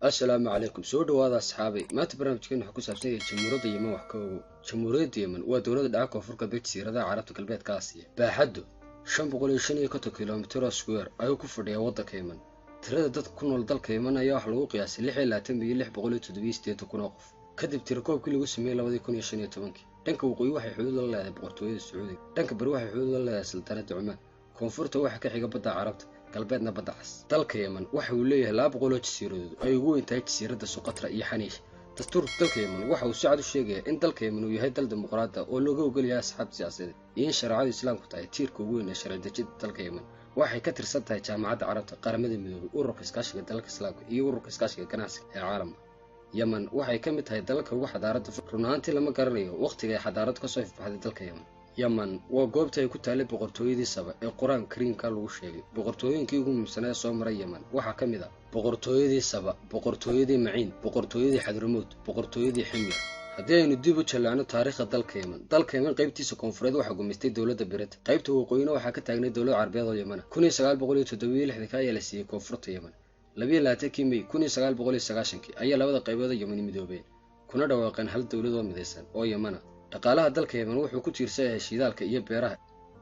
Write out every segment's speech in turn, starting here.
السلام عليكم سو dhawaada asxaabay maanta barnaamijkeena waxa ku saabsan yahay jamhuuriyadda Yemen wax ka ogow jamhuuriyadda Yemen waa dawlad dhaca koonfurka jasiiradaha Carabta galbeedka Aasiya baaxaddu 550 kilomitir square ayuu ku fadhiyaa waddanka Yemen tirada dadka ku nool dalka Yemen ayaa wax lagu qiyaasay 6,678 qof kadib tirakoobkii lagu sameeyay 2015 dhanka waqooyi waxay xuduud la leedahay boqortooyada Sacuudiga dhanka bari waxay xuduud la leedahay sultanada Cumaan koonfurta waxa ka xiga badda Carabta galbeedna badda cas dalka Yemen waxa uu leeyahay 200 jasiiradood ay ugu weyn tahay jasiiradda Socotra iyo Xaniish dastuurka dalka Yemen waxa uu si cad u sheegay in dalka Yemen uu yahay dal dimuqraadi ah oo looga ogol yahay asxaab siyaasadeed iyo shariicada islaamku tahay tiirka ugu weyn ee sharci dejinta dalka Yemen waxay ka tirsan tahay jaamacadda Carabta qaramada midoobay ururka iskaashiga dalka islaamka iyo ururka iskaashiga ganacsiga ee caalamka Yemen waxay ka mid tahay dalalka ugu xadaaradda runaantii lama garanayo waqtiga ay xadaarad ka soo ifbaxday dalka Yemen waa goobta ay ku taalay boqortooyadii Saba ee Quraan Kariimka lagu sheegay boqortooyinkii ugu muhiimsanaa soo maray Yemen waxa ka mid ah boqortooyadii Saba boqortooyadii Maciin boqortooyadii Xadramawt boqortooyadii Ximyar haddii aynu dib u jaleecno taariikhda dalka Yemen qaybtiisa koonfureed waxa gumaystay dawladda Britain qaybta waqooyina waxa ka taagnay dawlad Carabeed oo Yemen 1967 ayaa la siiyay koonfurta Yemen 22 May 1990 ayaa labada qaybood ee Yemen midoobeen kuna dhawaaqeen hal dawlad oo midaysan oo Yemen dhaqaalaha dalka Yemen wuxuu ku tiirsan yahay shidaalka iyo beeraha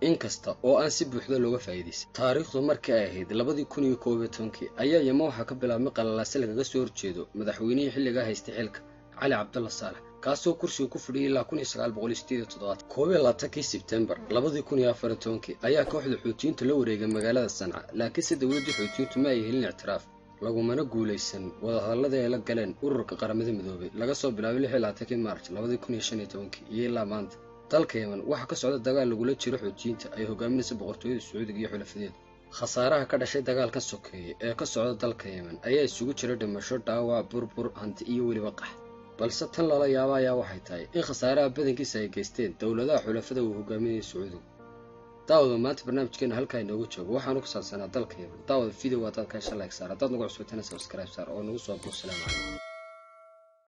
inkasta oo aan si buuxda looga faa'iideysan taariikhdu markii ay ahayd 2011 ayaa Yemen waxa ka bilaabmay qalalaase laga soo horjeedo madaxweynihii xilliga haystay xilka Cali Cabdalla Saalax kaasoo kursiga ku fadhiyay ilaa 1987 September 2014 ayaa kooxda Xuutiyiinta la wareegay magaalada Sanca laakiin si dawladda Xuutiyiintu ma ay helin ictiraaf lagumana guuleysan wadahadalladii ay la galeen ururka qaramada midoobay laga soo bilaabay 26 March 2015 iyo ilaa maanta dalka Yemen waxa ka socda dagaal lagula jiro Xuutiyiinta ay hogaaminayso boqortooyada Sacuudiga iyo xulafadeeda khasaaraha ka dhashay dagaalka sokeeye ee ka socda dalka Yemen ayaa isugu jira dhimasho dhaawac burbur hanti iyo weliba qax balse tan lala yaabo ayaa waxay tahay in khasaaraha badankiisa ay geysteen dawladaha xulafada uu hogaaminayay Sacuudiga daawada maanta barnaamijkeena halka inoogu joogo waxaanu ku saabsanaa dalka Yemen daawada video waa dadka like saar dad nagu cusubtana subscribe saar oo nagu soo booqsalaam